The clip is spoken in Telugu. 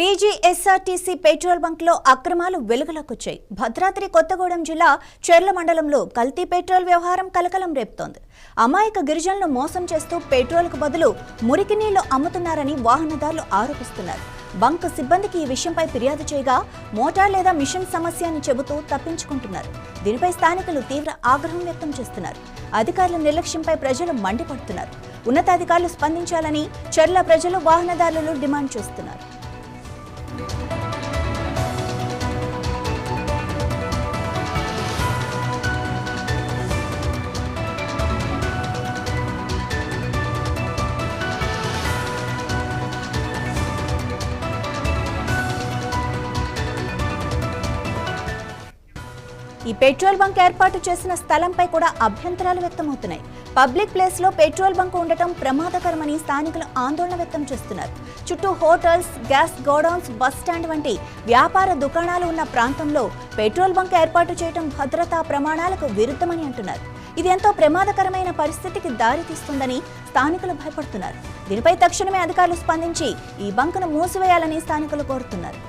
టీజీఎస్ఆర్టీసీ పెట్రోల్ బంక్లో అక్రమాలు వెలుగులోకొచ్చాయి. భద్రాద్రి కొత్తగూడెం జిల్లా చెర్ల మండలంలో కల్తీ పెట్రోల్ వ్యవహారం కలకలం రేపుతోంది. అమాయక గిరిజనులను మోసం చేస్తూ పెట్రోల్కు బదులు మురికి నీళ్లు అమ్ముతున్నారని వాహనదారులు ఆరోపిస్తున్నారు. బంక్ సిబ్బందికి ఈ విషయంపై ఫిర్యాదు చేయగా మోటార్ లేదా మిషన్ సమస్య అని చెబుతూ తప్పించుకుంటున్నారు. దీనిపై స్థానికులు తీవ్ర ఆగ్రహం వ్యక్తం చేస్తున్నారు. అధికారుల నిర్లక్ష్యంపై ప్రజలు మండిపడుతున్నారు. ఉన్నతాధికారులు స్పందించాలని చెర్ల ప్రజలు వాహనదారులు డిమాండ్ చేస్తున్నారు. ఈ పెట్రోల్ బంక్ ఏర్పాటు చేసిన స్థలంపై కూడా అభ్యంతరాలు వ్యక్తమవుతున్నాయి. పబ్లిక్ ప్లేస్ లో పెట్రోల్ బంక్ ఉండటం ప్రమాదకరమని స్థానికులు ఆందోళన వ్యక్తం చేస్తున్నారు. చుట్టూ hotels, gas godowns, bus stand వంటి వ్యాపార దుకాణాలు ఉన్న ప్రాంతంలో పెట్రోల్ బంక్ ఏర్పాటు చేయడం భద్రతా ప్రమాణాలకు విరుద్ధమని అంటున్నారు. ఇది ఎంతో ప్రమాదకరమైన పరిస్థితికి దారితీస్తుందని స్థానికులు భయపడుతున్నారు. దీనిపై తక్షణమే అధికారులు స్పందించి ఈ బంకును మూసివేయాలని స్థానికులు కోరుతున్నారు.